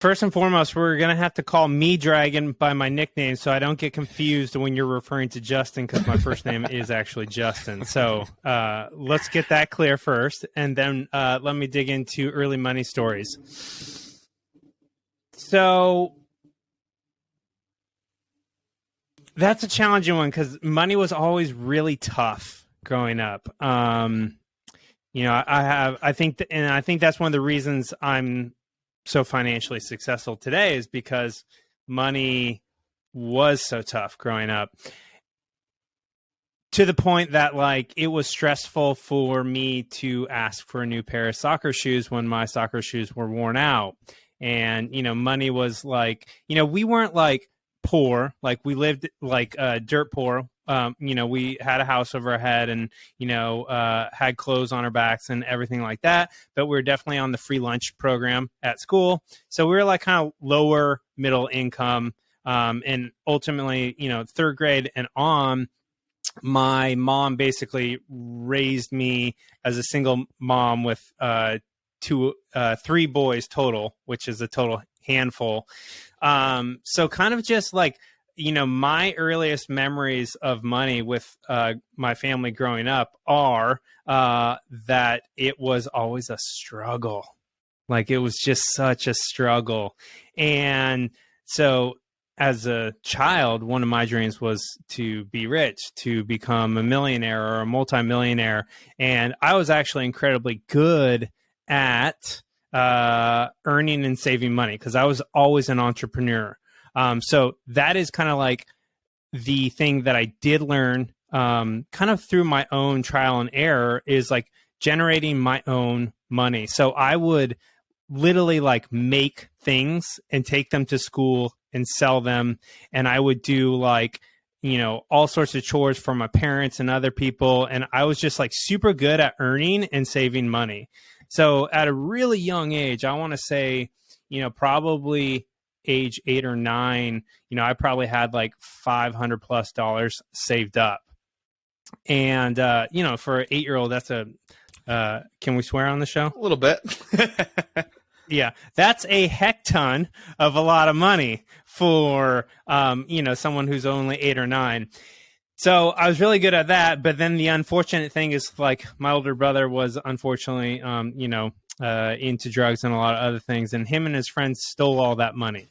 first and foremost, we're going to have to call me Dragon by my nickname so I don't get confused when you're referring to Justin, because my first name is actually Justin. So let's get that clear first, and then let me dig into early money stories. So that's a challenging one because money was always really tough growing up. I think that's one of the reasons I'm so financially successful today, is because money was so tough growing up, to the point that like it was stressful for me to ask for a new pair of soccer shoes when my soccer shoes were worn out. And, money was like, we weren't like poor, like we lived like dirt poor. We had a house over our head and, had clothes on our backs and everything like that. But we were definitely on the free lunch program at school. So we were like kind of lower middle income. And ultimately, third grade and on, my mom basically raised me as a single mom with three boys total, which is a total handful. So kind of just like, my earliest memories of money with my family growing up are that it was always a struggle. Like it was just such a struggle. And so as a child, one of my dreams was to be rich, to become a millionaire or a multimillionaire. And I was actually incredibly good at earning and saving money because I was always an entrepreneur. So that is kind of like the thing that I did learn kind of through my own trial and error, is like generating my own money. So I would literally like make things and take them to school and sell them. And I would do like, all sorts of chores for my parents and other people. And I was just like super good at earning and saving money. So at a really young age, I want to say, probably age 8 or 9, I probably had like $500+ saved up. And, for an 8-year-old, that's can we swear on the show? A little bit. Yeah, that's a heck ton of a lot of money for, someone who's only 8 or 9. So I was really good at that. But then the unfortunate thing is, like, my older brother was unfortunately, into drugs and a lot of other things, and him and his friends stole all that money.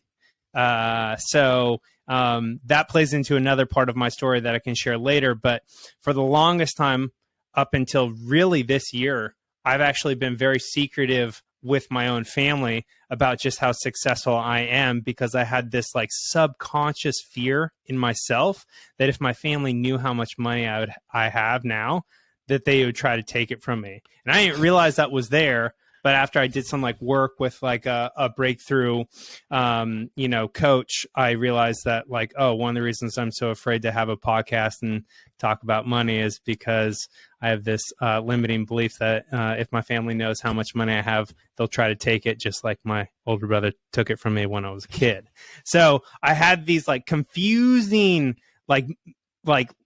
So that plays into another part of my story that I can share later. But for the longest time, up until really this year, I've actually been very secretive with my own family about just how successful I am, because I had this like subconscious fear in myself that if my family knew how much money I have now, that they would try to take it from me. And I didn't realize that was there. But after I did some like work with like a breakthrough, coach, I realized that like, one of the reasons I'm so afraid to have a podcast and talk about money is because I have this limiting belief that if my family knows how much money I have, they'll try to take it, just like my older brother took it from me when I was a kid. So I had these like confusing like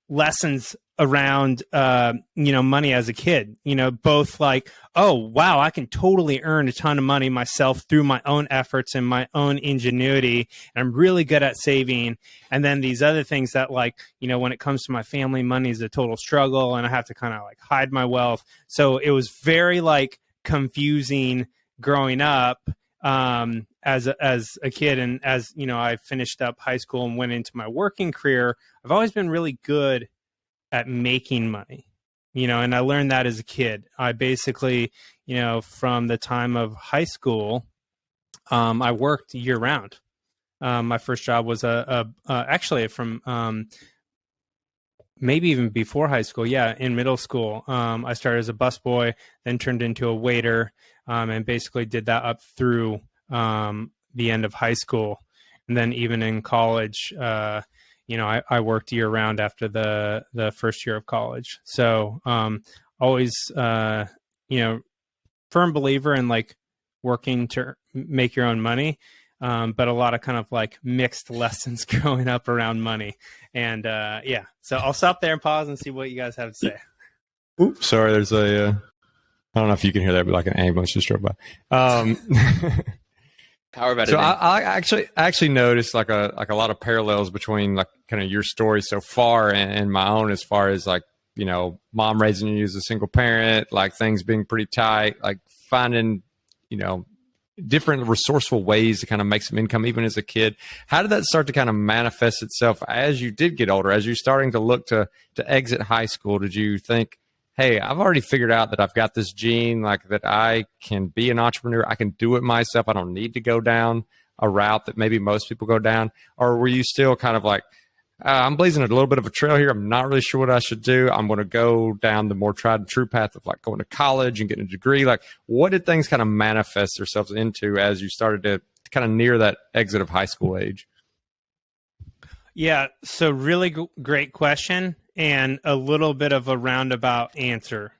lessons around, money as a kid, both like, oh, wow, I can totally earn a ton of money myself through my own efforts and my own ingenuity. And I'm really good at saving. And then these other things that like, when it comes to my family, money is a total struggle and I have to kind of like hide my wealth. So it was very like confusing growing up as a kid. And as, I finished up high school and went into my working career, I've always been really good at making money, and I learned that as a kid. I basically, from the time of high school, I worked year round. My first job was actually from maybe even before high school. Yeah, in middle school, I started as a busboy, then turned into a waiter, and basically did that up through the end of high school. And then even in college, I worked year round after the first year of college. So always, firm believer in like working to make your own money, but a lot of kind of like mixed lessons growing up around money. And so I'll stop there and pause and see what you guys have to say. Oops, sorry. There's I don't know if you can hear that, but like an ambulance just drove by. Power of So editing. I actually noticed like a lot of parallels between like kind of your story so far and my own, as far as like, you know, mom raising you as a single parent, like things being pretty tight, like finding, you know, different resourceful ways to kind of make some income even as a kid. How did that start to kind of manifest itself as you did get older, as you're starting to look to exit high school? Did you think, hey, I've already figured out that I've got this gene, like that I can be an entrepreneur, I can do it myself, I don't need to go down a route that maybe most people go down? Or were you still kind of like, I'm blazing a little bit of a trail here, I'm not really sure what I should do, I'm going to go down the more tried and true path of like going to college and getting a degree? Like, what did things kind of manifest themselves into as you started to kind of near that exit of high school age? Yeah, so really great question and a little bit of a roundabout answer.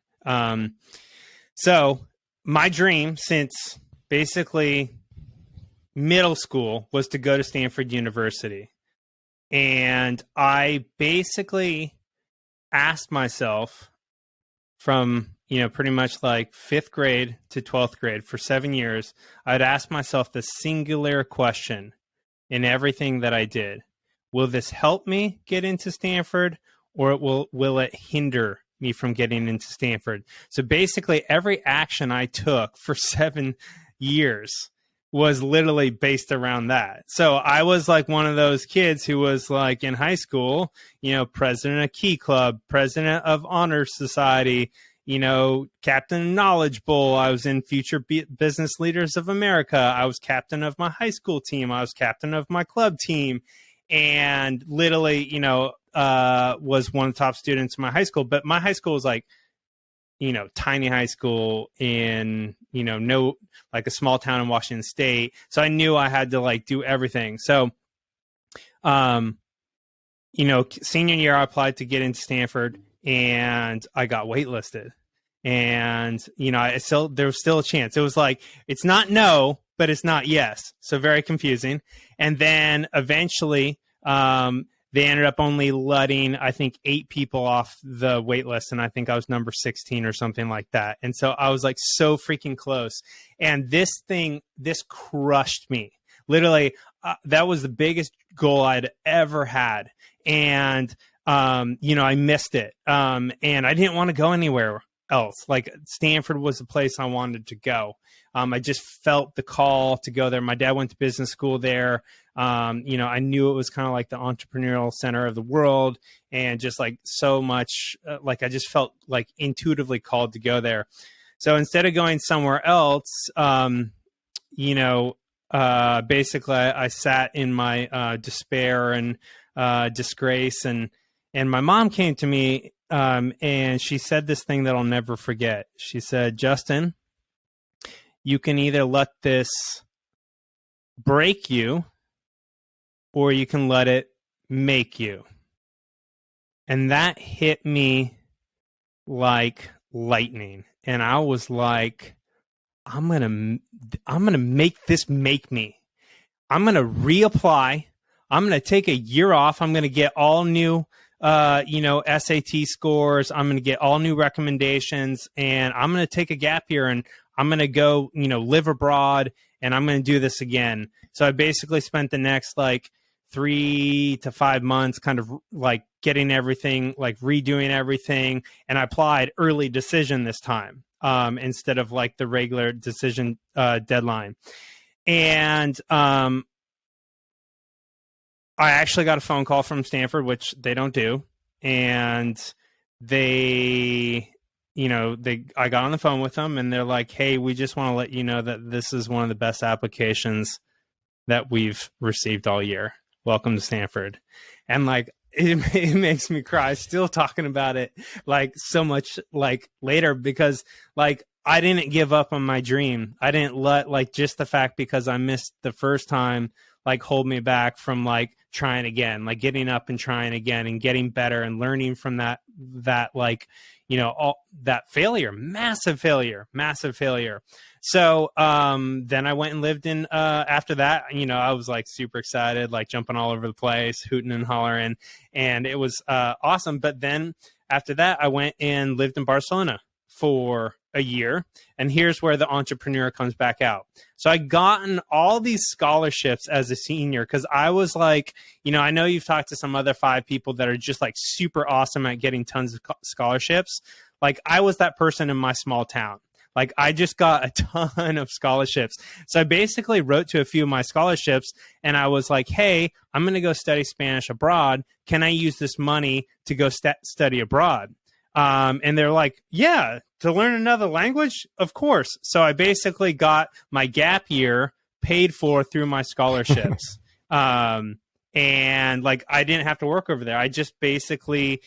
So my dream since basically middle school was to go to Stanford University. And I basically asked myself from, you know, pretty much like 5th grade to 12th grade for 7 years, I'd ask myself the singular question in everything that I did. Will this help me get into Stanford, or will it hinder me from getting into Stanford? So basically every action I took for 7 years was literally based around that. So I was like one of those kids who was like in high school, you know, president of Key Club, president of Honor Society, you know, captain of Knowledge Bowl. I was in Future Business Leaders of America. I was captain of my high school team. I was captain of my club team. And literally, you know, was one of the top students in my high school. But my high school was like, you know, tiny high school in, you know, no, like a small town in Washington State. So I knew I had to like do everything. So, you know, senior year, I applied to get into Stanford and I got waitlisted. And, you know, there was still a chance. It was like, it's not no, but it's not yes. So very confusing. And then eventually, they ended up only letting, I think, 8 people off the wait list. And I think I was number 16 or something like that. And so I was like so freaking close. And this crushed me. Literally, that was the biggest goal I'd ever had. And, you know, I missed it. And I didn't want to go anywhere else. Like Stanford was the place I wanted to go. I just felt the call to go there. My dad went to business school there. You know, I knew it was kind of like the entrepreneurial center of the world, and just like so much, like I just felt like intuitively called to go there. So instead of going somewhere else, you know, basically I sat in my despair and disgrace, and my mom came to me and she said this thing that I'll never forget. She said, "Justin, you can either let this break you, or you can let it make you." And that hit me like lightning. And I was like, I'm going to make this make me. I'm going to reapply. I'm going to take a year off. I'm going to get all new, you know, SAT scores. I'm going to get all new recommendations, and I'm going to take a gap year, and I'm going to go, you know, live abroad, and I'm going to do this again. So I basically spent the next like 3 to 5 months kind of like getting everything, like redoing everything. And I applied early decision this time instead of like the regular decision deadline. And I actually got a phone call from Stanford, which they don't do. And they, you know, I got on the phone with them, and they're like, "Hey, we just want to let you know that this is one of the best applications that we've received all year. Welcome to Stanford." And like, it makes me cry still talking about it, like so much like later, because like I didn't give up on my dream. I didn't let like just the fact because I missed the first time like hold me back from like trying again, like getting up and trying again and getting better and learning from that like, you know, all that failure, massive failure. So then I went and lived in, after that, you know, I was like super excited, like jumping all over the place, hooting and hollering, and it was awesome. But then after that, I went and lived in Barcelona for a year. And here's where the entrepreneur comes back out. So I gotten all these scholarships as a senior because I was like, I know you've talked to some other 5 people that are just like super awesome at getting tons of scholarships. Like I was that person in my small town. Like I just got a ton of scholarships. So I basically wrote to a few of my scholarships and I was like, hey, I'm going to go study Spanish abroad. Can I use this money to go study abroad? And they're like, yeah, to learn another language? Of course. So I basically got my gap year paid for through my scholarships. And like, I didn't have to work over there. I just basically,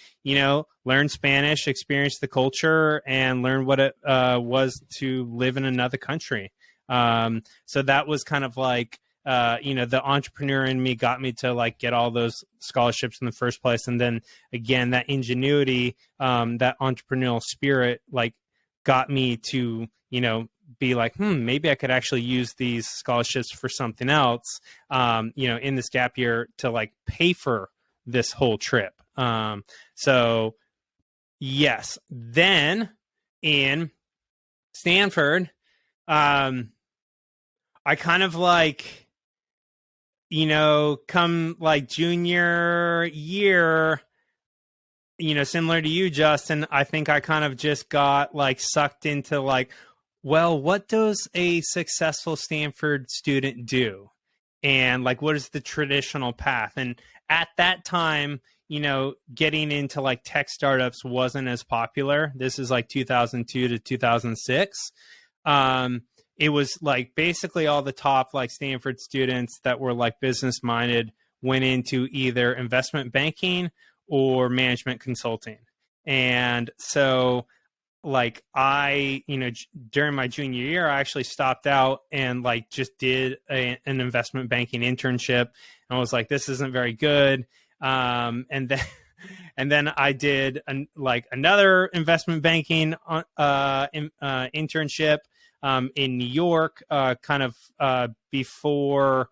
learned Spanish, experienced the culture, and learned what it was to live in another country. So that was kind of like, the entrepreneur in me got me to like get all those scholarships in the first place. And then again, that ingenuity, that entrepreneurial spirit, like got me to, be like, maybe I could actually use these scholarships for something else, in this gap year to like pay for this whole trip. So yes, then in Stanford, I kind of like, come like junior year, similar to you, Justin, I think I kind of just got like sucked into like, well, what does a successful Stanford student do? And like, what is the traditional path? And at that time, getting into like tech startups wasn't as popular. This is like 2002 to 2006. It was like basically all the top like Stanford students that were like business minded went into either investment banking or management consulting. And so like I, during my junior year, I actually stopped out and like just did an investment banking internship. And I was like, this isn't very good. And then I did another investment banking internship in New York, kind of before.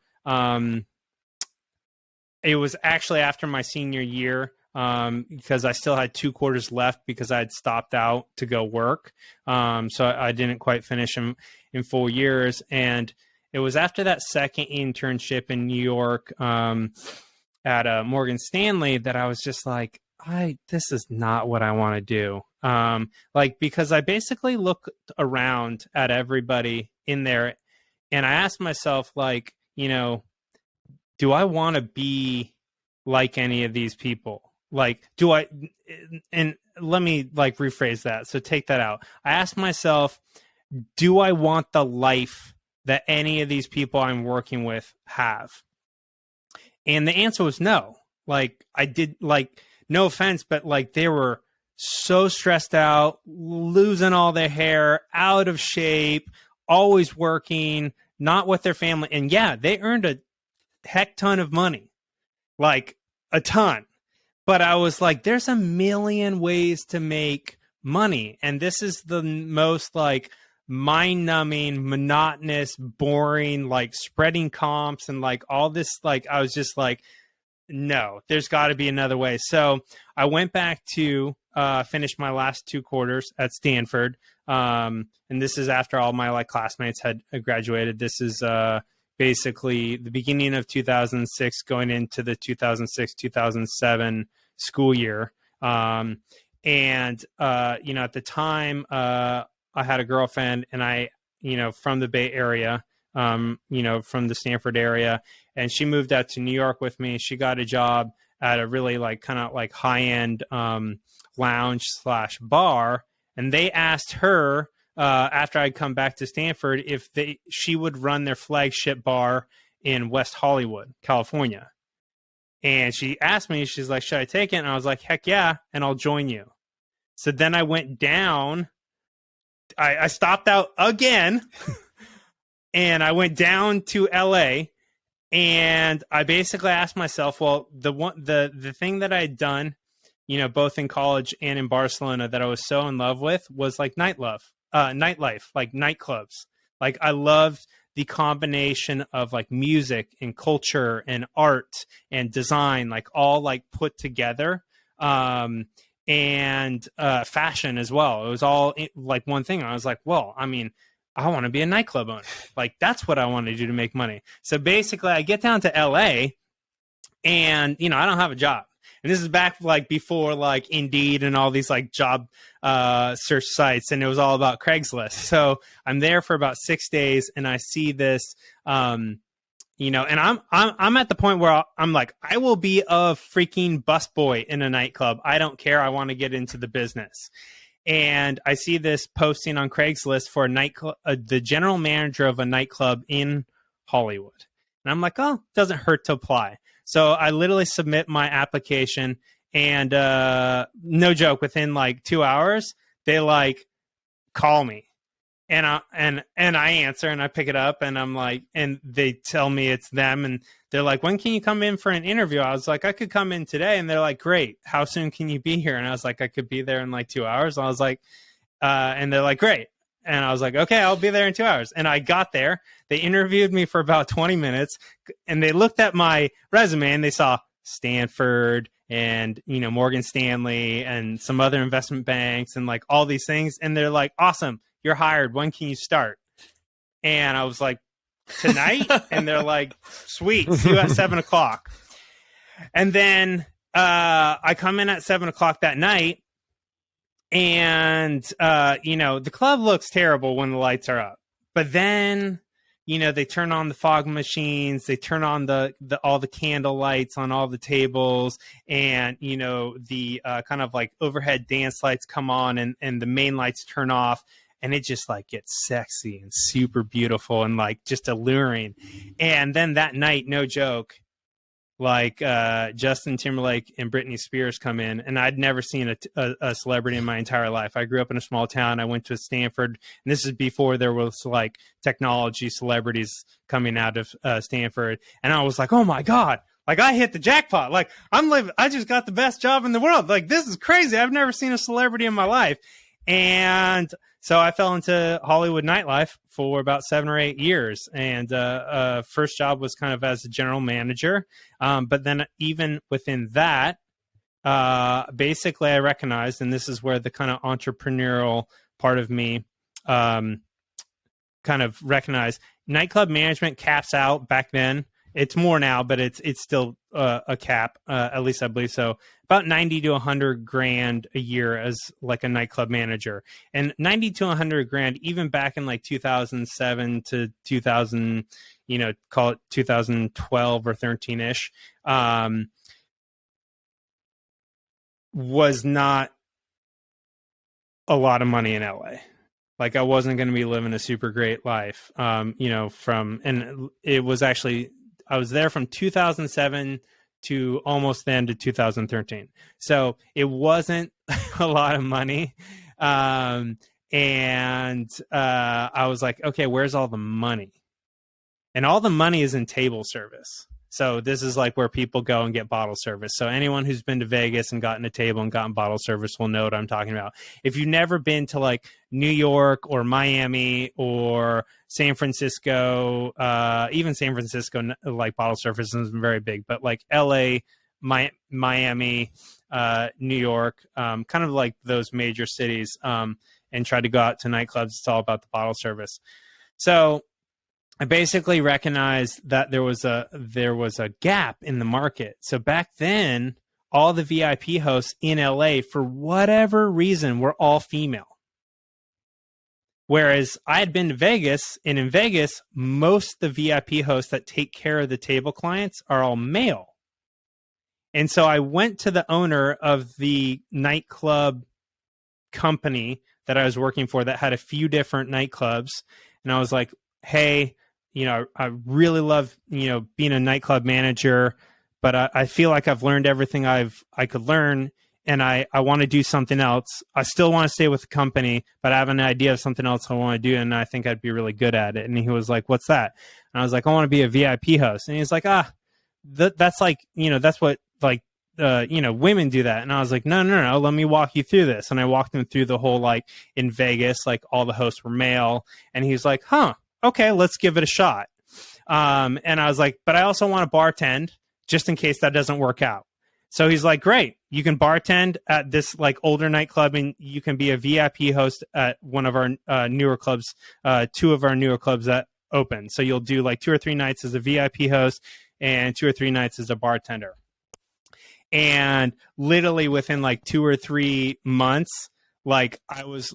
It was actually after my senior year. Because I still had 2 quarters left because I had stopped out to go work. So I didn't quite finish in 4 years. And it was after that second internship in New York at Morgan Stanley that I was just like, this is not what I want to do. Because I basically looked around at everybody in there and I asked myself, like, do I want to be like any of these people? Like, do I, and let me like rephrase that. So take that out. I asked myself, do I want the life that any of these people I'm working with have? And the answer was no. Like I did, like, no offense, but like they were so stressed out, losing all their hair, out of shape, always working, not with their family. And yeah, they earned a heck ton of money, like a ton. But I was like, there's a million ways to make money. And this is the most like mind-numbing, monotonous, boring, like spreading comps and like all this. Like, I was just like, no, there's got to be another way. So I went back to finish my last 2 quarters at Stanford. And this is after all my like classmates had graduated. This is basically the beginning of 2006 going into the 2006-2007 school year. At the time, I had a girlfriend and I, from the Bay Area, from the Stanford area, and she moved out to New York with me. She got a job at a really like kind of like high-end lounge/bar. And they asked her, after I'd come back to Stanford, if she would run their flagship bar in West Hollywood, California. And she asked me, she's like, should I take it? And I was like, heck yeah, and I'll join you. So then I went down. I stopped out again, and I went down to LA, and I basically asked myself, well, the thing that I had done, both in college and in Barcelona that I was so in love with was like nightlife, like nightclubs. Like I loved the combination of like music and culture and art and design, like all like put together. and fashion as well. It was all like one thing. I was like, well, I mean, I want to be a nightclub owner. Like, that's what I want to do to make money. So basically, I get down to LA, and I don't have a job. And this is back like before like Indeed and all these like job search sites, and it was all about Craigslist. So I'm there for about 6 days, and I see this, and I'm at the point where I'm like, I will be a freaking busboy in a nightclub. I don't care. I want to get into the business. And I see this posting on Craigslist for a nightclub, the general manager of a nightclub in Hollywood. And I'm like, oh, doesn't hurt to apply. So I literally submit my application, and no joke, within like 2 hours, they like call me, and I answer, and I pick it up, and I'm like, and they tell me it's them, and they're like, when can you come in for an interview? I was like, I could come in today. And they're like, great. How soon can you be here? And I was like, I could be there in like 2 hours. And I was like, and they're like, great. And I was like, okay, I'll be there in 2 hours. And I got there. They interviewed me for about 20 minutes, and they looked at my resume, and they saw Stanford and, Morgan Stanley and some other investment banks and like all these things. And they're like, awesome, you're hired. When can you start? And I was like, tonight. And they're like, sweet, see you at 7:00. And then I come in at 7:00 that night. And, the club looks terrible when the lights are up. But then, they turn on the fog machines. They turn on all the candle lights on all the tables. And, the kind of like overhead dance lights come on, and the main lights turn off. And it just like gets sexy and super beautiful and like just alluring. And then that night, no joke, like Justin Timberlake and Britney Spears come in, and I'd never seen a celebrity in my entire life. I grew up in a small town. I went to Stanford, and this is before there was like technology celebrities coming out of Stanford. And I was like, oh my God, like I hit the jackpot. Like I just got the best job in the world. Like, this is crazy. I've never seen a celebrity in my life. And so I fell into Hollywood nightlife for about 7 or 8 years. And first job was kind of as a general manager. But then even within that, basically I recognized, and this is where the kind of entrepreneurial part of me kind of recognized, nightclub management caps out back then. It's more now, but it's still a cap, at least I believe so. About 90 to 100 grand a year as like a nightclub manager. And 90 to 100 grand, even back in like 2007 to 2000, call it 2012 or 13-ish, was not a lot of money in LA. Like, I wasn't going to be living a super great life, and it was actually, I was there from 2007 to almost then to 2013. So it wasn't a lot of money. And I was like, okay, where's all the money? And all the money is in table service. So this is like where people go and get bottle service. So anyone who's been to Vegas and gotten a table and gotten bottle service will know what I'm talking about. If you've never been to like New York or Miami or San Francisco, even San Francisco, like bottle service isn't very big, but like LA, Miami, New York, kind of like those major cities, and try to go out to nightclubs, it's all about the bottle service. So I basically recognized that there was a gap in the market. So back then, all the VIP hosts in LA, for whatever reason, were all female. Whereas I had been to Vegas, and in Vegas, most of the VIP hosts that take care of the table clients are all male. And so I went to the owner of the nightclub company that I was working for that had a few different nightclubs. And I was like, hey, I really love, being a nightclub manager, but I feel like I've learned everything I could learn, and I want to do something else. I still want to stay with the company, but I have an idea of something else I want to do, and I think I'd be really good at it. And he was like, what's that? And I was like, I want to be a VIP host. And he's like, that's like, that's what like, women do that. And I was like, no, let me walk you through this. And I walked him through the whole, like in Vegas, like all the hosts were male. And he's like, okay, let's give it a shot. And I was like, but I also want to bartend just in case that doesn't work out. So he's like, great, you can bartend at this like older nightclub, and you can be a VIP host at one of our newer clubs, two of our newer clubs that open. So you'll do like 2 or 3 nights as a VIP host and 2 or 3 nights as a bartender. And literally within like 2 or 3 months, like I was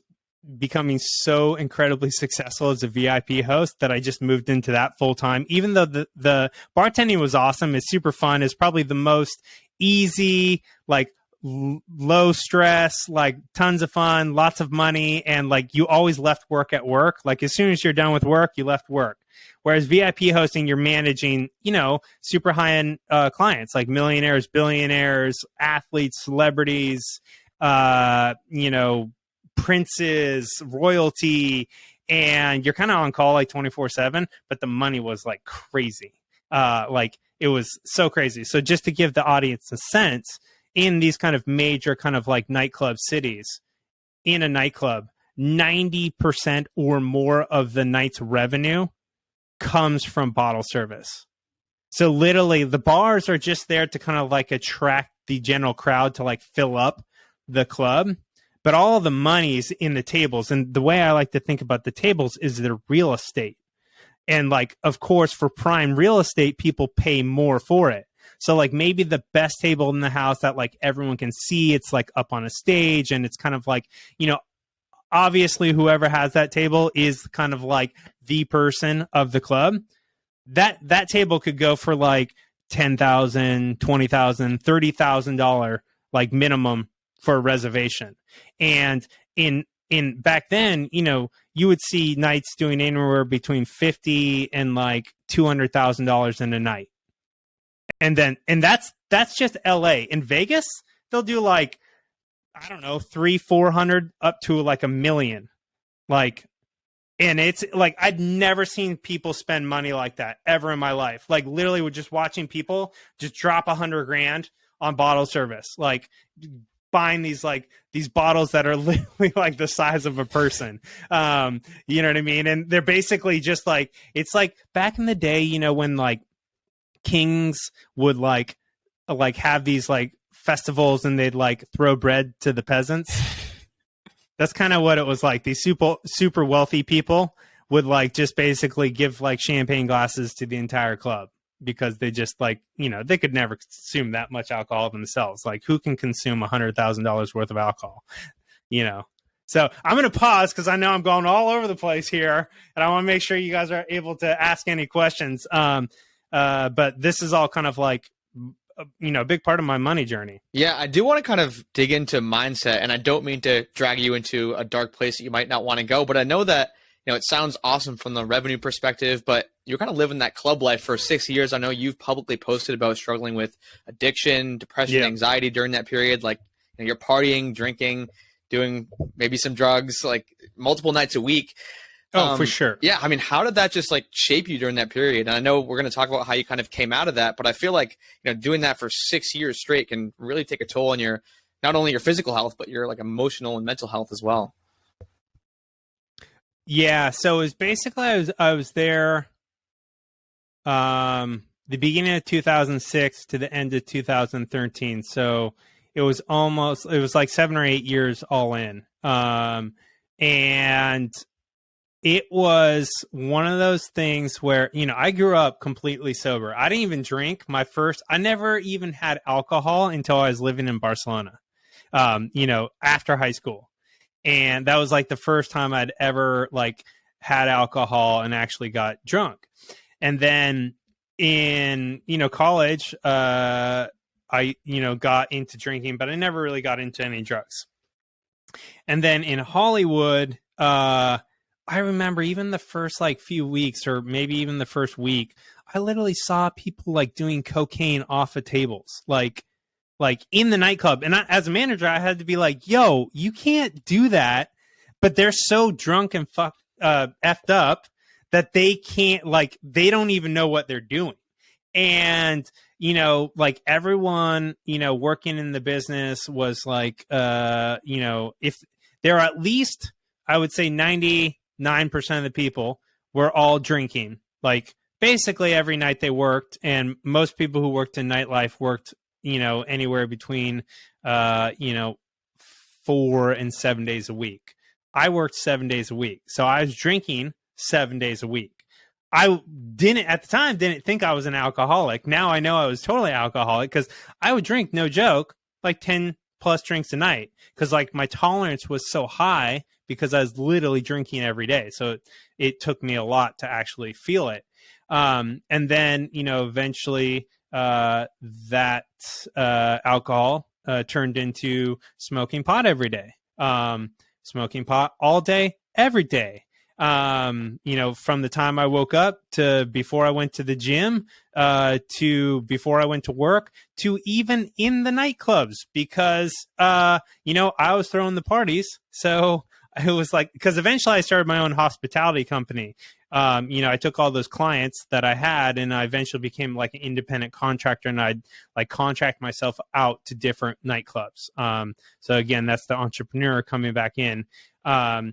becoming so incredibly successful as a VIP host that I just moved into that full time. Even though the bartending was awesome, it's super fun. It's probably the most easy, like low stress, like tons of fun, lots of money, and like you always left work at work. Like as soon as you're done with work, you left work. Whereas VIP hosting, you're managing, you know, super high-end clients like millionaires, billionaires, athletes, celebrities, you know, princes, royalty, and you're kind of on call like 24/7, but the money was like crazy. Like it was so crazy. So just to give the audience a sense, in these kind of major kind of like nightclub cities, in a nightclub, 90% or more of the night's revenue comes from bottle service. So literally the bars are just there to kind of like attract the general crowd to like fill up the club, but all the money's in the tables. And the way I like to think about the tables is their real estate. And like, of course, for prime real estate, people pay more for it. So like maybe the best table in the house that like everyone can see, it's like up on a stage, and it's kind of like, you know, obviously whoever has that table is kind of like the person of the club. That table could go for like $10,000, $20,000, $30,000 like minimum for a reservation. And in back then, you know, you would see nights doing anywhere between $50,000 and like $200,000 in a night. And that's just LA. In Vegas, they'll do like, I don't know, 300-400 up to like $1 million. Like, and it's like, I'd never seen people spend money like that ever in my life. Like literally with just watching people just drop $100,000 on bottle service, like buying these bottles that are literally like the size of a person. You know what I mean? And they're basically just like, it's like back in the day, you know, when like kings would like have these like festivals and they'd like throw bread to the peasants. That's kind of what it was like. These super wealthy people would like just basically give like champagne glasses to the entire club because they just like, you know, they could never consume that much alcohol themselves. Like who can consume $100,000 worth of alcohol, you know? So I'm going to pause because I know I'm going all over the place here, and I want to make sure you guys are able to ask any questions. But this is all kind of like, you know, a big part of my money journey. Yeah, I do want to kind of dig into mindset, and I don't mean to drag you into a dark place that you might not want to go, but I know that, you know, it sounds awesome from the revenue perspective, but you're kind of living that club life for 6 years. I know you've publicly posted about struggling with addiction, depression, anxiety during that period. Like, you know, you're partying, drinking, doing maybe some drugs, like multiple nights a week. Oh, for sure. Yeah. I mean, how did that just like shape you during that period? And I know we're going to talk about how you kind of came out of that, but I feel like, you know, doing that for 6 years straight can really take a toll on your, not only your physical health, but your like emotional and mental health as well. Yeah. So it was basically, I was there, the beginning of 2006 to the end of 2013. So it was like 7 or 8 years all in. And it was one of those things where, you know, I grew up completely sober. I didn't even drink. I never even had alcohol until I was living in Barcelona, you know, after high school. And that was like the first time I'd ever like had alcohol and actually got drunk. And then in, you know, college, I, you know, got into drinking, but I never really got into any drugs. And then in Hollywood, I remember even the first like few weeks, or maybe even the first week, I literally saw people like doing cocaine off of tables, like in the nightclub. And as a manager, I had to be like, yo, you can't do that. But they're so drunk and effed up that they can't, like, they don't even know what they're doing. And, you know, like everyone, you know, working in the business was like, you know, if there are at least, I would say 99% of the people were all drinking, like basically every night they worked. And most people who worked in nightlife worked, anywhere between, 4 and 7 days a week. I worked 7 days a week. So I was drinking 7 days a week. I at the time didn't think I was an alcoholic. Now I know I was totally alcoholic because I would drink, no joke, like 10 plus drinks a night, because like my tolerance was so high because I was literally drinking every day. So it took me a lot to actually feel it. And then, eventually that alcohol turned into smoking pot every day, smoking pot all day, every day. From the time I woke up to before I went to the gym, to before I went to work, to even in the nightclubs, because, I was throwing the parties. So it was like, because eventually I started my own hospitality company. I took all those clients that I had, and I eventually became like an independent contractor, and I'd like contract myself out to different nightclubs. So again, that's the entrepreneur coming back in. So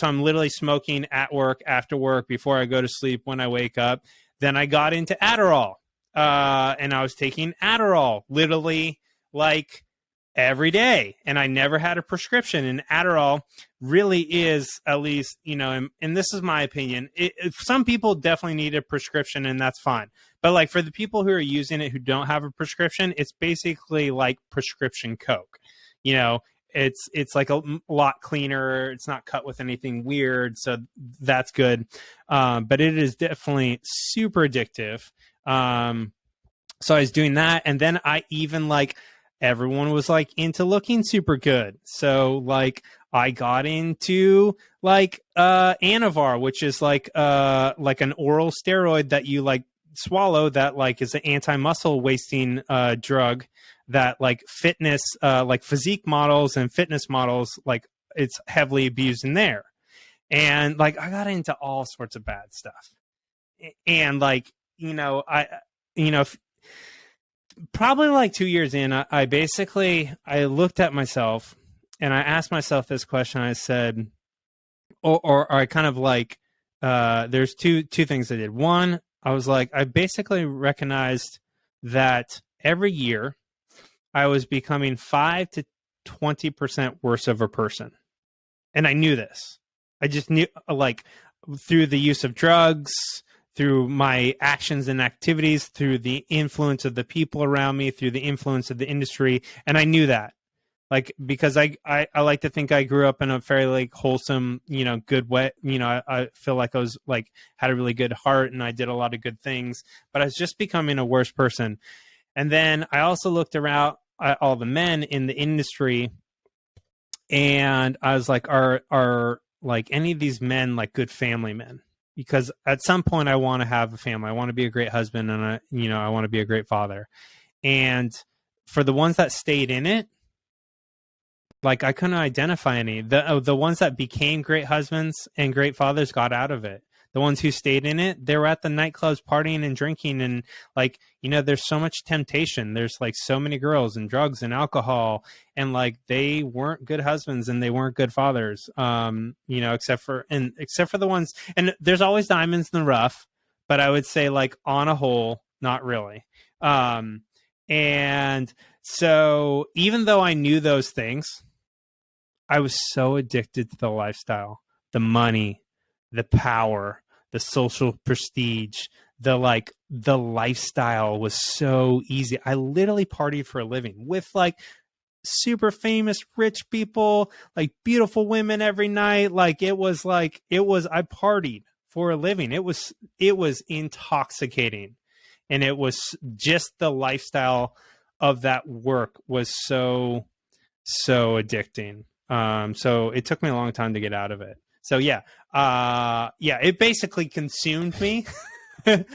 I'm literally smoking at work, after work, before I go to sleep, when I wake up. Then I got into Adderall, and I was taking Adderall literally like every day, and I never had a prescription. And Adderall really is, at least, and this is my opinion, some people definitely need a prescription, and that's fine. But like for the people who are using it who don't have a prescription, it's basically like prescription Coke. It's like a lot cleaner. It's not cut with anything weird. So that's good. But it is definitely super addictive. So I was doing that. And then I even like, everyone was like into looking super good. So like I got into like Anavar, which is like an oral steroid that you like swallow, that like is an anti-muscle wasting drug that like fitness, like physique models and fitness models, like it's heavily abused in there. And like I got into all sorts of bad stuff. And like, probably like 2 years in, I looked at myself and I asked myself this question. I said, or I kind of like, there's two things I did. One, I was like, I basically recognized that every year I was becoming 5 to 20% worse of a person. And I knew this. I just knew, like, through the use of drugs, through my actions and activities, through the influence of the people around me, through the influence of the industry. And I knew that, like, because I like to think I grew up in a fairly like wholesome, good way. I feel like I was like, had a really good heart and I did a lot of good things, but I was just becoming a worse person. And then I also looked around at all the men in the industry, and I was like, are like any of these men like good family men? Because at some point I want to have a family. I want to be a great husband, and I want to be a great father. And for the ones that stayed in it, like I couldn't identify any. The ones that became great husbands and great fathers got out of it. The ones who stayed in it, they were at the nightclubs partying and drinking, and like, there's so much temptation. There's like so many girls and drugs and alcohol, and like they weren't good husbands and they weren't good fathers. Except for the ones, and there's always diamonds in the rough, but I would say like on a whole, not really. And so even though I knew those things, I was so addicted to the lifestyle, the money, the power, the social prestige, the lifestyle was so easy. I literally partied for a living with like super famous rich people, like beautiful women every night. I partied for a living. It was intoxicating. And it was just the lifestyle of that work was so addicting. So it took me a long time to get out of it. So it basically consumed me. To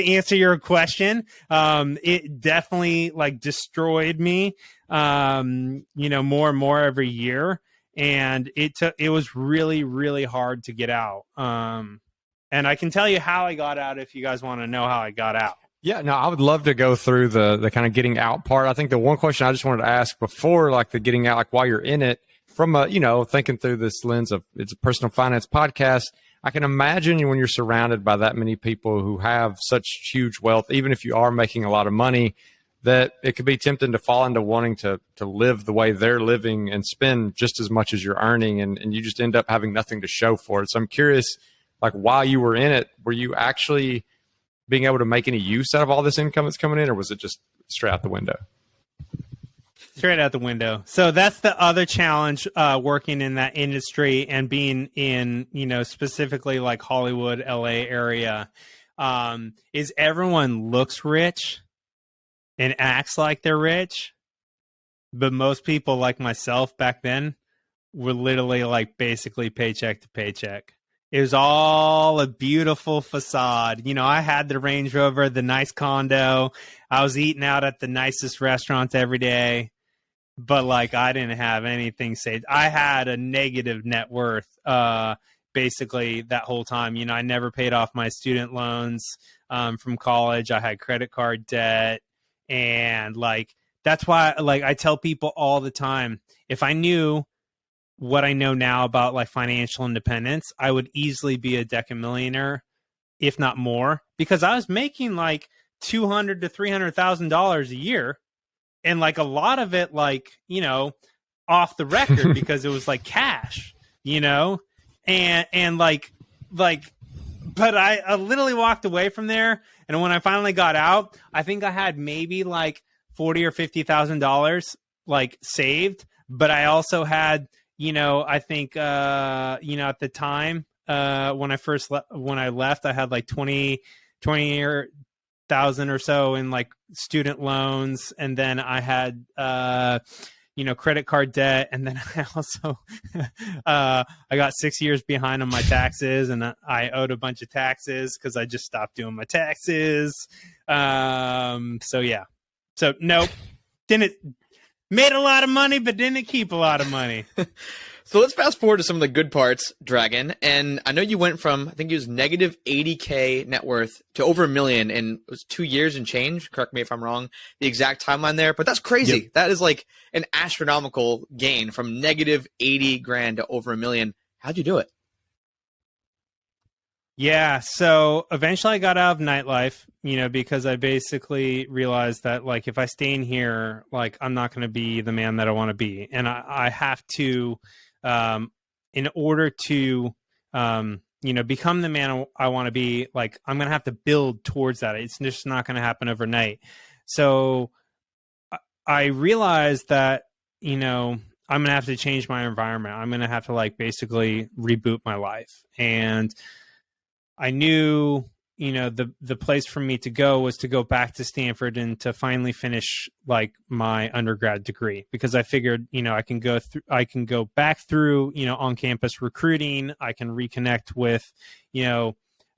answer your question, it definitely like destroyed me, more and more every year. And it was really, really hard to get out. And I can tell you how I got out if you guys want to know how I got out. Yeah, no, I would love to go through the kind of getting out part. I think the one question I just wanted to ask before, like the getting out, like while you're in it, from thinking through this lens of it's a personal finance podcast, I can imagine when you're surrounded by that many people who have such huge wealth, even if you are making a lot of money, that it could be tempting to fall into wanting to live the way they're living and spend just as much as you're earning, and you just end up having nothing to show for it. So I'm curious, like, while you were in it, were you actually being able to make any use out of all this income that's coming in, or was it just straight out the window? Straight out the window. So that's the other challenge, working in that industry and being in, specifically like Hollywood, LA area, is everyone looks rich and acts like they're rich. But most people like myself back then were literally like basically paycheck to paycheck. It was all a beautiful facade. I had the Range Rover, the nice condo. I was eating out at the nicest restaurants every day. But like, I didn't have anything saved. I had a negative net worth, basically that whole time. I never paid off my student loans, from college. I had credit card debt. And like, that's why, like, I tell people all the time, if I knew what I know now about like financial independence, I would easily be a decamillionaire, if not more, because I was making like $200,000 to $300,000 a year. And like a lot of it, like, off the record because it was like cash, and like, but I literally walked away from there. And when I finally got out, I think I had maybe like $40,000 or $50,000 like saved. But I also had, I think, at the time, when I left, I had like 20,000 or so in like student loans. And then I had, credit card debt. And then I also, I got 6 years behind on my taxes, and I owed a bunch of taxes because I just stopped doing my taxes. So yeah. So nope. Made a lot of money, but didn't keep a lot of money. So let's fast forward to some of the good parts, Dragon. And I know you went from, I think it was negative 80K net worth to over $1 million in it was 2 years and change. Correct me if I'm wrong, the exact timeline there, but that's crazy. Yep. That is like an astronomical gain from negative 80 grand to over $1 million. How'd you do it? Yeah. So eventually I got out of nightlife, because I basically realized that like, if I stay in here, like I'm not going to be the man that I want to be. And I have to, in order to, become the man I want to be, like, I'm going to have to build towards that. It's just not going to happen overnight. So I realized that, I'm going to have to change my environment. I'm going to have to like basically reboot my life. And I knew, the place for me to go was to go back to Stanford and to finally finish like my undergrad degree, because I figured, I can go back through, on campus recruiting. I can reconnect with, I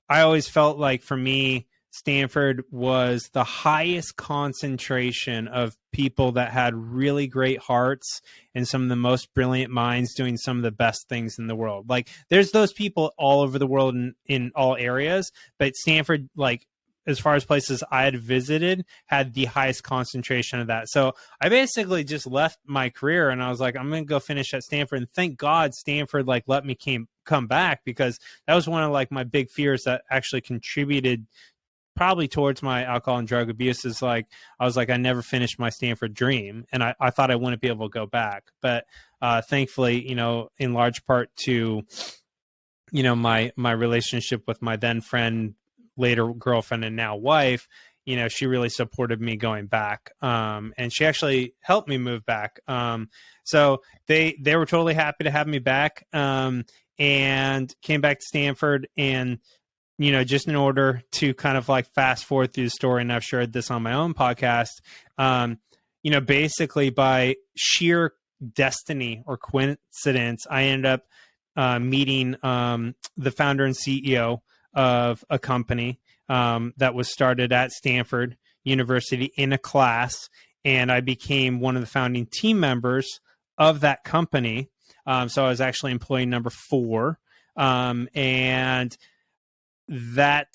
always felt like for me, Stanford was the highest concentration of people that had really great hearts and some of the most brilliant minds doing some of the best things in the world. Like there's those people all over the world in all areas, but Stanford, like as far as places I had visited, had the highest concentration of that. So I basically just left my career and I was like, I'm going to go finish at Stanford. And thank God Stanford like let me come back, because that was one of like my big fears that actually contributed probably towards my alcohol and drug abuse. Is like, I was like, I never finished my Stanford dream, and I thought I wouldn't be able to go back. But thankfully, in large part to, my relationship with my then friend, later girlfriend, and now wife, she really supported me going back. And she actually helped me move back. So they were totally happy to have me back, and came back to Stanford. And just in order to kind of like fast forward through the story, and I've shared this on my own podcast, basically by sheer destiny or coincidence, I ended up meeting the founder and CEO of a company that was started at Stanford University in a class, and I became one of the founding team members of that company. So I was actually employee number 4, and that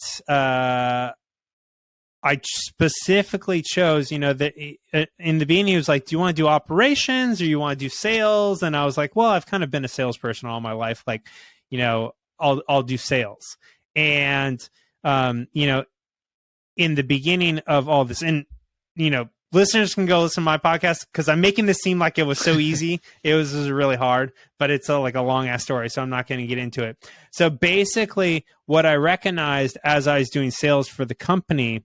I specifically chose, that in the beginning he was like, do you want to do operations or you want to do sales? And I was like, well, I've kind of been a salesperson all my life. Like, I'll do sales. And, you know, in the beginning of all this, and, you know, listeners can go listen to my podcast because I'm making this seem like it was so easy. It was really hard, but it's like a long ass story. So I'm not going to get into it. So basically what I recognized as I was doing sales for the company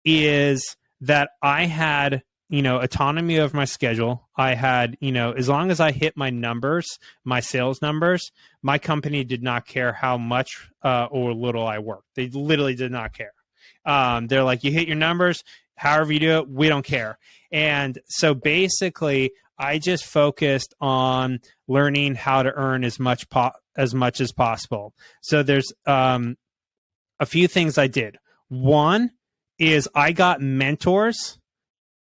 is that I had, you know, autonomy of my schedule. I had, you know, as long as I hit my numbers, my sales numbers, my company did not care how much or little I worked. They literally did not care. They're like, you hit your numbers, however you do it, we don't care. And so basically, I just focused on learning how to earn as much as possible. So there's a few things I did. One is I got mentors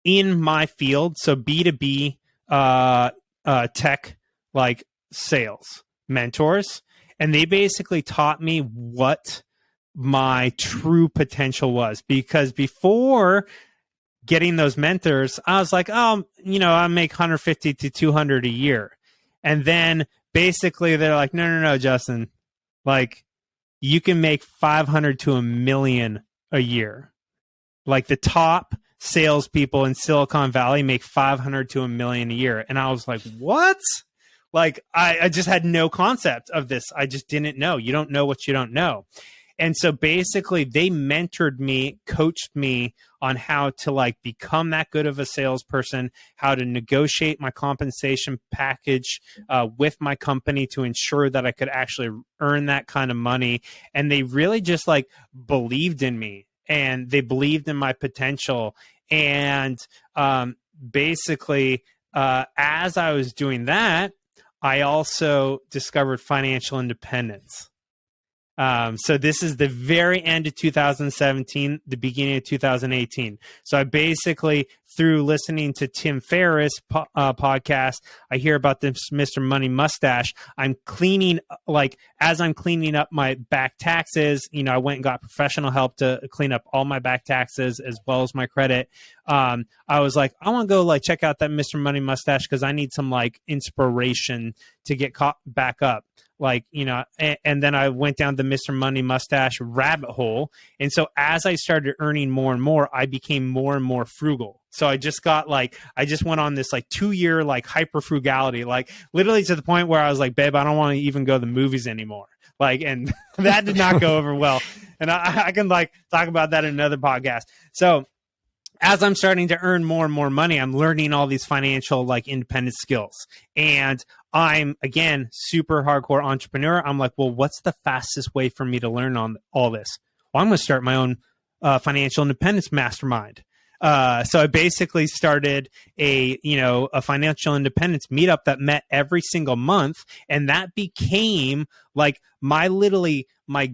in my field, so B2B tech, like sales mentors, and they basically taught me what my true potential was. Because before getting those mentors, I was like, oh, you know, I make 150 to 200 a year. And then basically they're like, no, Justin, like you can make 500 to $1 million a year. Like the top salespeople in Silicon Valley make 500 to $1 million a year. And I was like, what? Like I just had no concept of this. I just didn't know. You don't know what you don't know. And so basically they mentored me, coached me on how to like become that good of a salesperson, how to negotiate my compensation package with my company to ensure that I could actually earn that kind of money. And they really just like believed in me and they believed in my potential. And basically, as I was doing that, I also discovered financial independence. So this is the very end of 2017, the beginning of 2018. So I basically, through listening to Tim Ferriss podcast, I hear about this Mr. Money Mustache. I'm cleaning, like as I'm cleaning up my back taxes, you know, I went and got professional help to clean up all my back taxes as well as my credit. I was like, I want to go like check out that Mr. Money Mustache because I need some like inspiration to get caught back up. Like, you know, and then I went down the Mr. Money Mustache rabbit hole. And so as I started earning more and more, I became more and more frugal. So I just got like, I just went on this like 2-year like hyper frugality, like literally to the point where I was like, babe, I don't want to even go to the movies anymore. Like, and that did not go over well. And I can like talk about that in another podcast. So as I'm starting to earn more and more money, I'm learning all these financial like independent skills. And I'm, again, super hardcore entrepreneur. I'm like, well, what's the fastest way for me to learn on all this? Well, I'm going to start my own financial independence mastermind. So I basically started a financial independence meetup that met every single month. And that became like my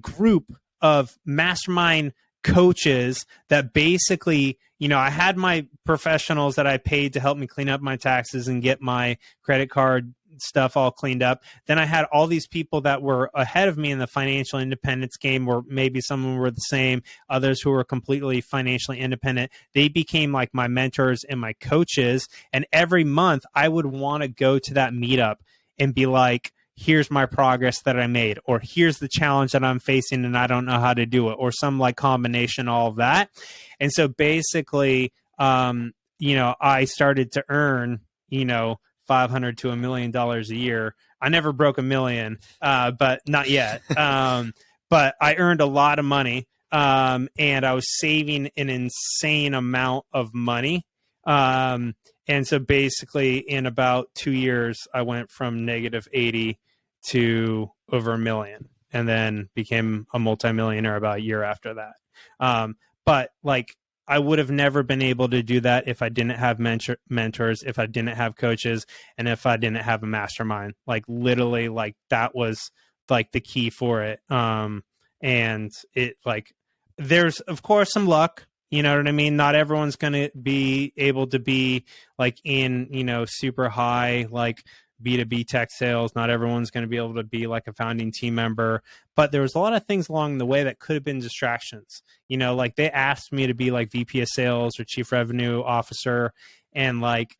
group of mastermind coaches that basically, you know, I had my professionals that I paid to help me clean up my taxes and get my credit card stuff all cleaned up. Then I had all these people that were ahead of me in the financial independence game, or maybe some of them were the same, others who were completely financially independent. They became like my mentors and my coaches. And every month I would want to go to that meetup and be like, here's my progress that I made, or here's the challenge that I'm facing and I don't know how to do it, or some like combination, all of that. And so basically, you know, I started to earn, you know, $500 to $1 million a year. I never broke $1 million, but not yet. But I earned a lot of money, and I was saving an insane amount of money. And so basically in about 2 years, I went from negative 80 to over $1 million, and then became a multimillionaire about a year after that. But like, I would have never been able to do that if I didn't have mentors, if I didn't have coaches, and if I didn't have a mastermind. Like literally, like that was like the key for it. And it like, there's of course some luck, you know what I mean? Not everyone's going to be able to be like in, you know, super high, like B2B tech sales. Not everyone's going to be able to be like a founding team member, but there was a lot of things along the way that could have been distractions. You know, like they asked me to be like VP of sales or chief revenue officer. And like,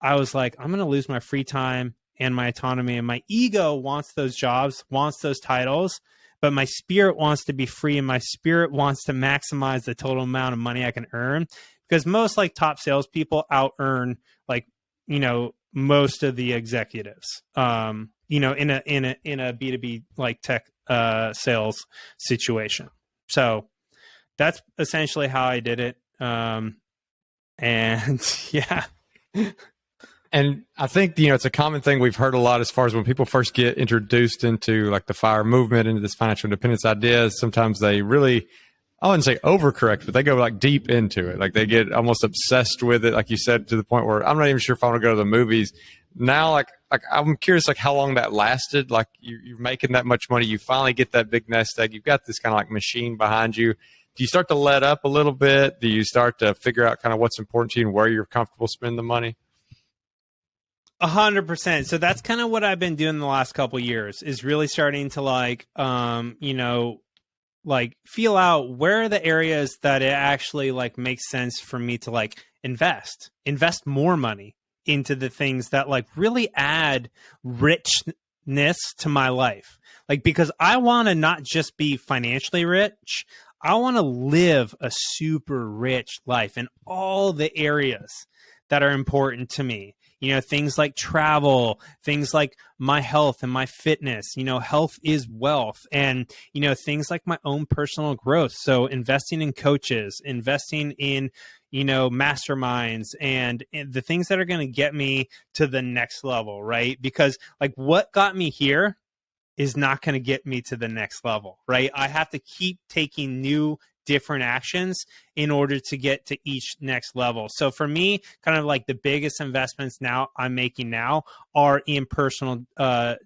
I was like, I'm going to lose my free time and my autonomy, and my ego wants those jobs, wants those titles, but my spirit wants to be free, and my spirit wants to maximize the total amount of money I can earn, because most like top salespeople out earn like, you know, most of the executives, you know, in a B2B like tech sales situation. So that's essentially how I did it. And yeah. And I think, you know, it's a common thing we've heard a lot as far as when people first get introduced into like the FIRE movement, into this financial independence idea, sometimes they really, I wouldn't say overcorrect, but they go like deep into it. Like they get almost obsessed with it, like you said, to the point where I'm not even sure if I want to go to the movies. Now, like I'm curious, like how long that lasted. Like you're making that much money, you finally get that big nest egg, you've got this kind of like machine behind you. Do you start to let up a little bit? Do you start to figure out kind of what's important to you and where you're comfortable spending the money? 100%. So that's kind of what I've been doing the last couple of years, is really starting to like, you know, like feel out where are the areas that it actually like makes sense for me to like invest more money into the things that like really add richness to my life. Like, because I want to not just be financially rich, I want to live a super rich life in all the areas that are important to me. You know, things like travel, things like my health and my fitness. You know, health is wealth. And, you know, things like my own personal growth. So investing in coaches, investing in, you know, masterminds, and the things that are going to get me to the next level, right? Because like what got me here is not going to get me to the next level, right? I have to keep taking new different actions in order to get to each next level. So for me, kind of like the biggest investments now I'm making now are in personal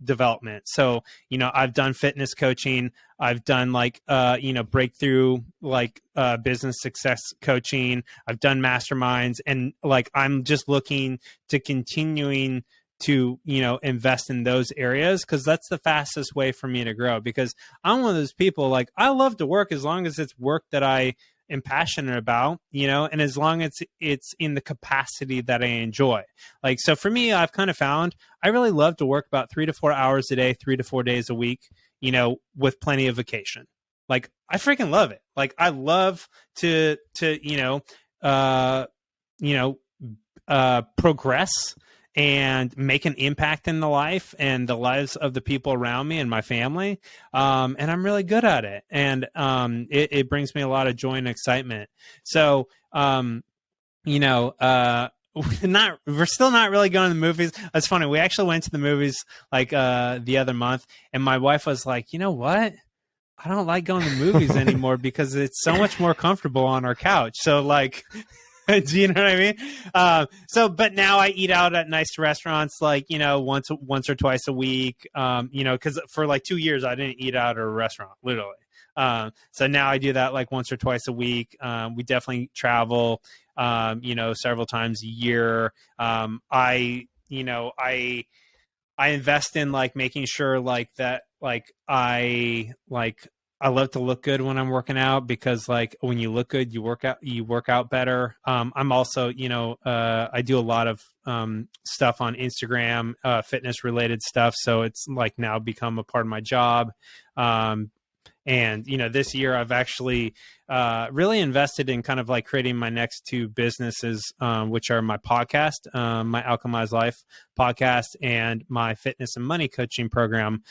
development. So, you know, I've done fitness coaching. I've done like, you know, breakthrough, like business success coaching. I've done masterminds, and like, I'm just looking to continuing to, you know, invest in those areas, because that's the fastest way for me to grow. Because I'm one of those people, like, I love to work as long as it's work that I am passionate about, you know, and as long as it's in the capacity that I enjoy. Like, so for me, I've kind of found I really love to work about 3 to 4 hours a day, 3 to 4 days a week, you know, with plenty of vacation. Like, I freaking love it. Like, I love to progress and make an impact in the life and the lives of the people around me and my family. And I'm really good at it. And it brings me a lot of joy and excitement. So, you know, we're still not really going to the movies. It's funny. We actually went to the movies like the other month, and my wife was like, you know what? I don't like going to movies anymore because it's so much more comfortable on our couch. So like, do you know what I mean? But now I eat out at nice restaurants, like, you know, once or twice a week, you know, because for like 2 years, I didn't eat out at a restaurant, literally. So now I do that like once or twice a week. We definitely travel, you know, several times a year. I invest in like making sure like that, like I love to look good when I'm working out, because like when you look good, you work out better. I'm also, you know, I do a lot of stuff on Instagram, fitness related stuff. So it's like now become a part of my job. And, you know, this year I've actually really invested in kind of like creating my next 2 businesses, which are my podcast, my Alchemize Life podcast, and my fitness and money coaching program,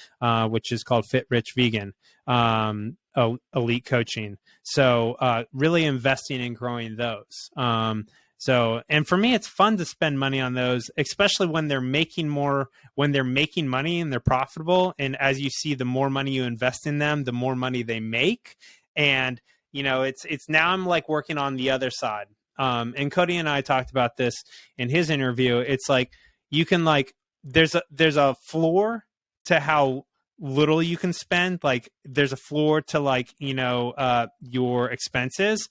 which is called Fit Rich Vegan, elite coaching. So really investing in growing those. So, and for me, it's fun to spend money on those, especially when they're making money and they're profitable. And as you see, the more money you invest in them, the more money they make. And, you know, it's now I'm like working on the other side. And Cody and I talked about this in his interview. It's like, you can like, there's a floor to how little you can spend. Like there's a floor to like, you know, your expenses,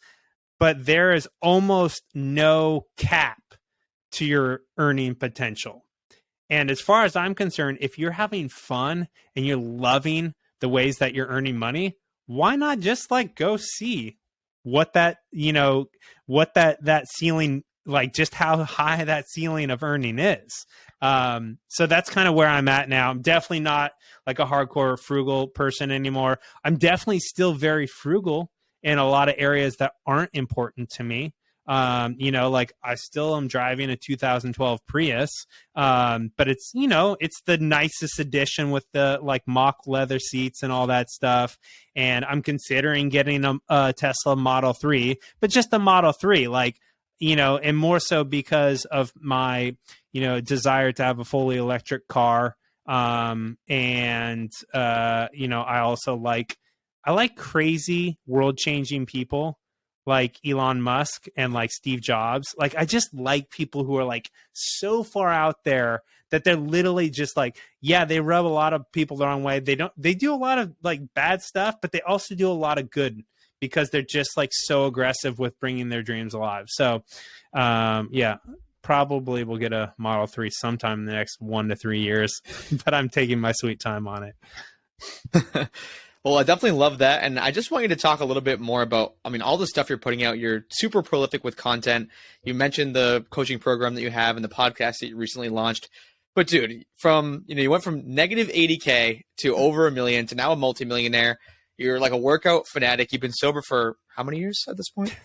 but there is almost no cap to your earning potential. And as far as I'm concerned, if you're having fun and you're loving the ways that you're earning money, why not just like go see what that, you know, what that ceiling, like just how high that ceiling of earning is, So that's kind of where I'm at now. I'm definitely not like a hardcore frugal person anymore. I'm definitely still very frugal in a lot of areas that aren't important to me. Like I still am driving a 2012 Prius, but it's, it's the nicest edition with the like mock leather seats and all that stuff. And I'm considering getting a Tesla Model 3, but just the Model 3, like, and more so because of my, desire to have a fully electric car. I also I like crazy world changing people like Elon Musk and like Steve Jobs. Like, I just like people who are like so far out there that they're literally just like, yeah, they rub a lot of people the wrong way. They do a lot of like bad stuff, but they also do a lot of good because they're just like so aggressive with bringing their dreams alive. So, yeah, probably we'll get a Model 3 sometime in the next 1 to 3 years, but I'm taking my sweet time on it. Well, I definitely love that. And I just want you to talk a little bit more about, all the stuff you're putting out. You're super prolific with content. You mentioned the coaching program that you have and the podcast that you recently launched. But dude, you went from negative 80K to over $1 million to now a multimillionaire. You're like a workout fanatic. You've been sober for how many years at this point?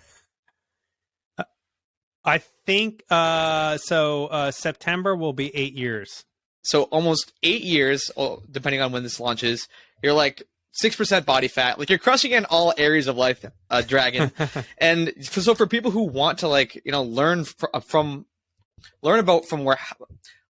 I think September will be 8 years. So almost 8 years, depending on when this launches. You're like 6% body fat. Like, you're crushing in all areas of life, Dragon. And so for people who want to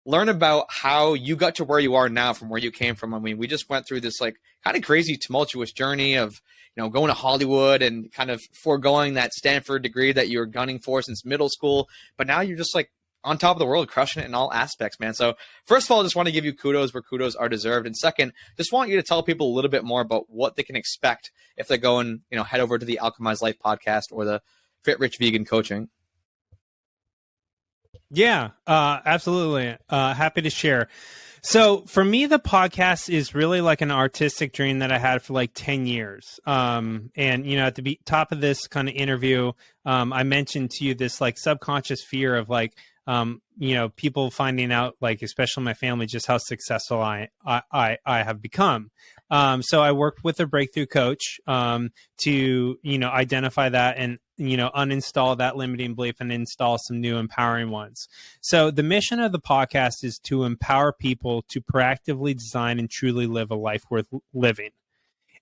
learn about how you got to where you are now from where you came from. We just went through this like kind of crazy tumultuous journey of, going to Hollywood and kind of foregoing that Stanford degree that you were gunning for since middle school. But now you're just like on top of the world, crushing it in all aspects, man. So first of all, I just want to give you kudos where kudos are deserved. And second, just want you to tell people a little bit more about what they can expect if they go and, head over to the Alchemize Life podcast or the Fit Rich Vegan coaching. Yeah, absolutely. Happy to share. So for me, the podcast is really like an artistic dream that I had for like 10 years. And, at the top of this kind of interview, I mentioned to you this like subconscious fear of like, people finding out, like, especially my family, just how successful I have become. So I worked with a breakthrough coach to, identify that and, uninstall that limiting belief and install some new empowering ones. So the mission of the podcast is to empower people to proactively design and truly live a life worth living.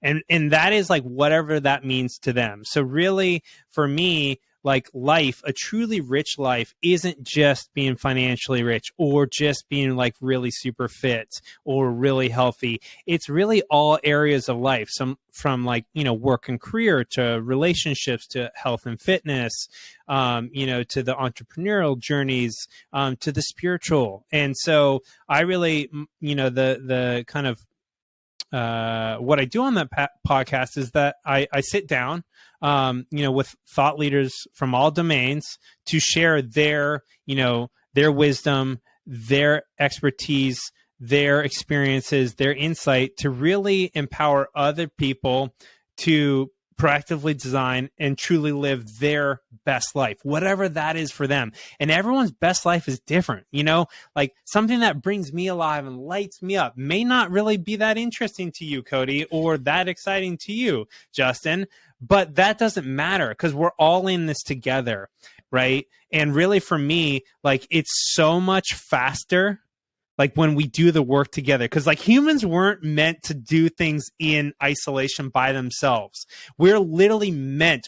And that is like whatever that means to them. So really, for me, like life, a truly rich life isn't just being financially rich or just being like really super fit or really healthy. It's really all areas of life, from like, work and career to relationships to health and fitness, to the entrepreneurial journeys, to the spiritual. And so I really, the kind of, what I do on that podcast is that I sit down, with thought leaders from all domains to share their wisdom, their expertise, their experiences, their insight to really empower other people to proactively design and truly live their best life, whatever that is for them. And everyone's best life is different. Like something that brings me alive and lights me up may not really be that interesting to you, Cody, or that exciting to you, Justin, but that doesn't matter because we're all in this together, right? And really for me, like it's so much faster like when we do the work together, because like humans weren't meant to do things in isolation by themselves. We're literally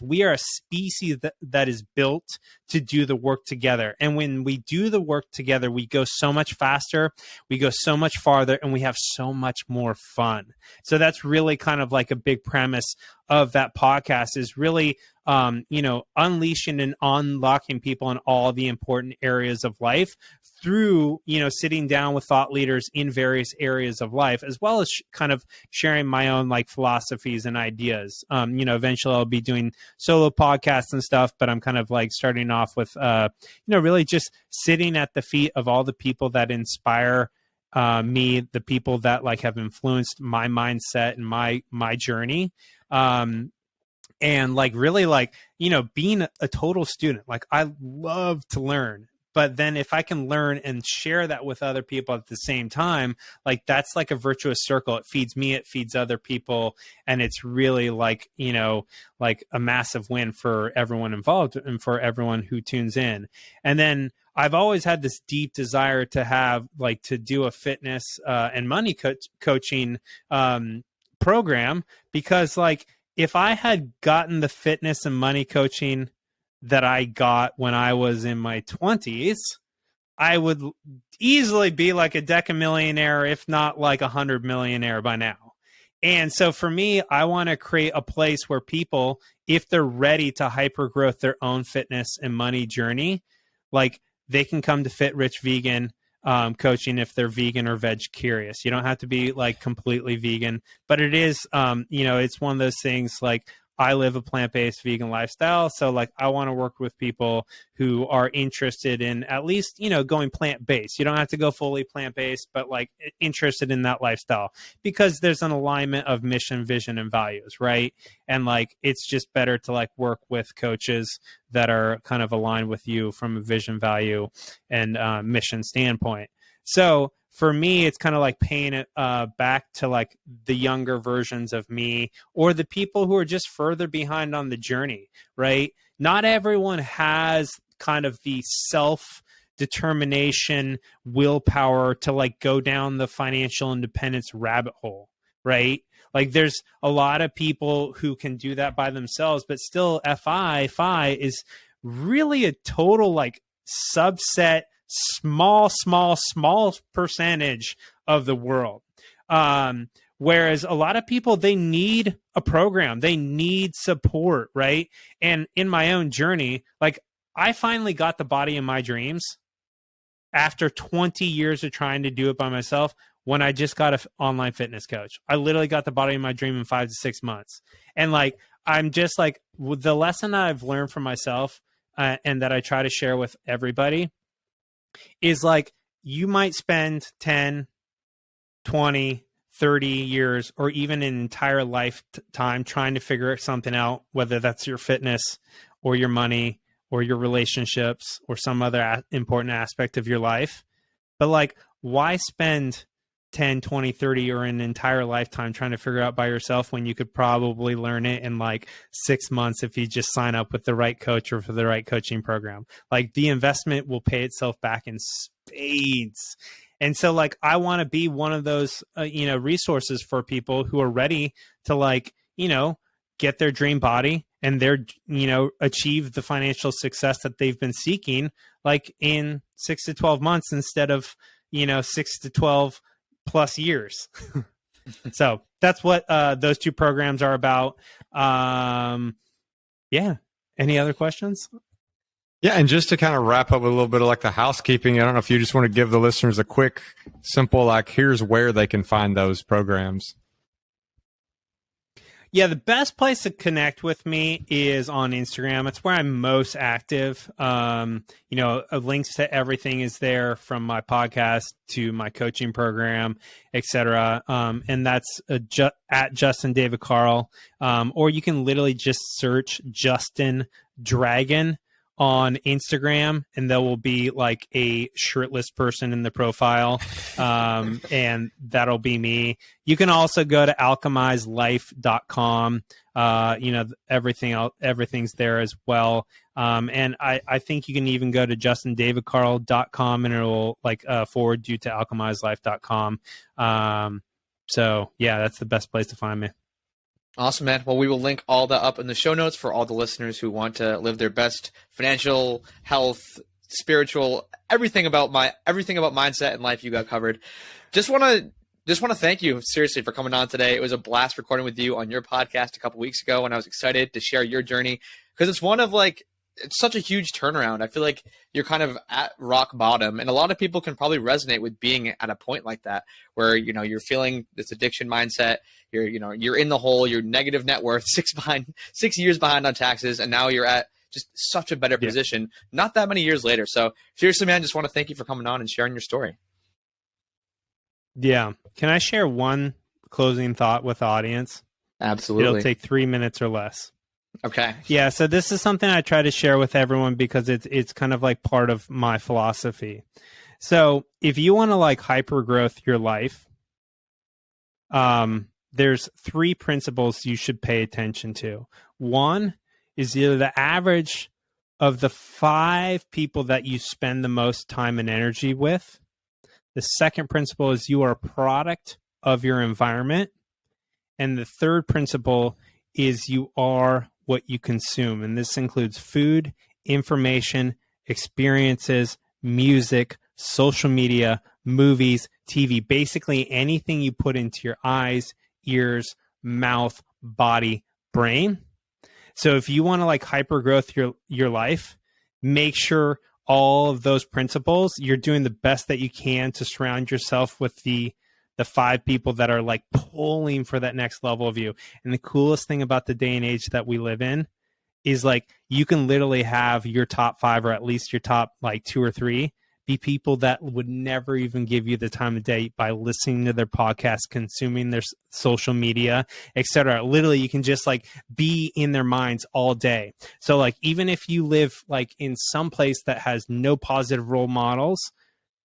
we are a species that is built to do the work together. And when we do the work together, we go so much faster, we go so much farther, and we have so much more fun. So that's really kind of like a big premise of that podcast is really, unleashing and unlocking people in all the important areas of life through, sitting down with thought leaders in various areas of life, as well as kind of sharing my own like philosophies and ideas. Eventually I'll be doing solo podcasts and stuff, but I'm kind of like starting off with, really just sitting at the feet of all the people that inspire me, the people that like have influenced my mindset and my journey. And like really like, being a total student, like I love to learn, But then if I can learn and share that with other people at the same time, like that's like a virtuous circle. It feeds me, it feeds other people. And it's really like, you know, like a massive win for everyone involved and for everyone who tunes in. And then I've always had this deep desire to have like to do a fitness and money coaching program, because like if I had gotten the fitness and money coaching that I got when I was in my 20s, I would easily be like a decamillionaire, if not like 100 millionaire by now. And so for me, I want to create a place where people, if they're ready to hyper growth their own fitness and money journey, like they can come to Fit Rich Vegan coaching if they're vegan or veg curious. You don't have to be like completely vegan, but it is, you know, it's one of those things like I live a plant-based vegan lifestyle. So like I want to work with people who are interested in at least, you know, going plant-based. You don't have to go fully plant-based, but like interested in that lifestyle, because there's an alignment of mission, vision, and values, right? And like it's just better to like work with coaches that are kind of aligned with you from a vision, value, and mission standpoint. So for me, it's kind of like paying it back to like the younger versions of me, or the people who are just further behind on the journey, right? Not everyone has kind of the self-determination, willpower to like go down the financial independence rabbit hole, right? Like there's a lot of people who can do that by themselves, but still FI is really a total like subset, small percentage of the world. Whereas a lot of people, they need a program, they need support, right? And in my own journey, like I finally got the body of my dreams after 20 years of trying to do it by myself, when I just got an online fitness coach. I literally got the body of my dream in 5 to 6 months. And like, I'm just like, the lesson I've learned from myself and that I try to share with everybody is like, you might spend 10, 20, 30 years, or even an entire lifetime trying to figure something out, whether that's your fitness or your money or your relationships or some other important aspect of your life. But like, why spend 10, 20, 30, or an entire lifetime trying to figure out by yourself when you could probably learn it in like 6 months if you just sign up with the right coach or for the right coaching program? Like the investment will pay itself back in spades. And so like, I want to be one of those, you know, resources for people who are ready to like, you know, get their dream body and their, you know, achieve the financial success that they've been seeking, like in 6 to 12 months instead of, you know, 6 to 12 plus years. So that's what those two programs are about. Yeah. Any other questions? Yeah, and just to kind of wrap up with a little bit of like the housekeeping, I don't know if you just want to give the listeners a quick, simple, like here's where they can find those programs. Yeah, the best place to connect with me is on Instagram. It's where I'm most active. You know, links to everything is there, from my podcast to my coaching program, etc. And that's at Justin David Carl. Or you can literally just search Justin Dragon on Instagram, and there will be like a shirtless person in the profile, and that'll be me. You can also go to alchemizelife.com. You know, everything's there as well. And I think you can even go to justindavidcarl.com, and it will like forward you to alchemizelife.com. So yeah, that's the best place to find me. Awesome, man. Well, we will link all that up in the show notes for all the listeners who want to live their best financial, health, spiritual, everything about mindset and life. You got covered. Just want to thank you seriously for coming on today. It was a blast recording with you on your podcast a couple weeks ago, and I was excited to share your journey, because it's one of like, it's such a huge turnaround. I feel like you're kind of at rock bottom, and a lot of people can probably resonate with being at a point like that, where, you know, you're feeling this addiction mindset. You're in the hole, you're negative net worth, 6 years behind on taxes. And now you're at just such a better position, not that many years later. So seriously, man, just want to thank you for coming on and sharing your story. Yeah. Can I share one closing thought with the audience? Absolutely. It'll take 3 minutes or less. Okay. Yeah, so this is something I try to share with everyone because it's kind of like part of my philosophy. So if you want to like hyper growth your life, there's 3 principles you should pay attention to. One is either the average of the 5 people that you spend the most time and energy with. The second principle is you are a product of your environment. And the third principle is you are what you consume. And this includes food, information, experiences, music, social media, movies, TV, basically anything you put into your eyes, ears, mouth, body, brain. So if you want to like hyper growth your life, make sure all of those principles, you're doing the best that you can to surround yourself with the 5 people that are like pulling for that next level of you. And the coolest thing about the day and age that we live in is like you can literally have your top 5 or at least your top like 2 or 3 be people that would never even give you the time of day by listening to their podcast, consuming their social media, etc. Literally, you can just like be in their minds all day. So like even if you live like in some place that has no positive role models,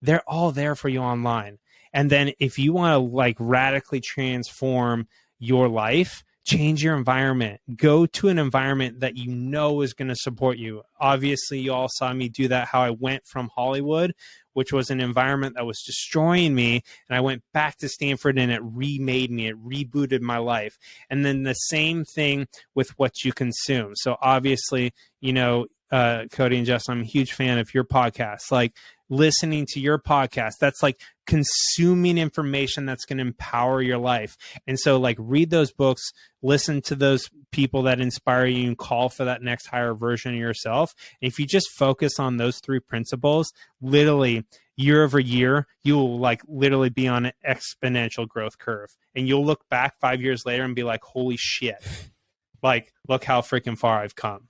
they're all there for you online. And then if you want to like radically transform your life, change your environment. Go to an environment that you know is going to support you. Obviously, you all saw me do that, how I went from Hollywood, which was an environment that was destroying me, and I went back to Stanford and it remade me. It rebooted my life. And then the same thing with what you consume. So obviously, you know, Cody and Justin, I'm a huge fan of your podcast. Like listening to your podcast, that's like consuming information that's going to empower your life. And so like read those books, listen to those people that inspire you and call for that next higher version of yourself. And if you just focus on those 3 principles, literally year over year, you will like literally be on an exponential growth curve. And you'll look back 5 years later and be like, holy shit, like look how freaking far I've come.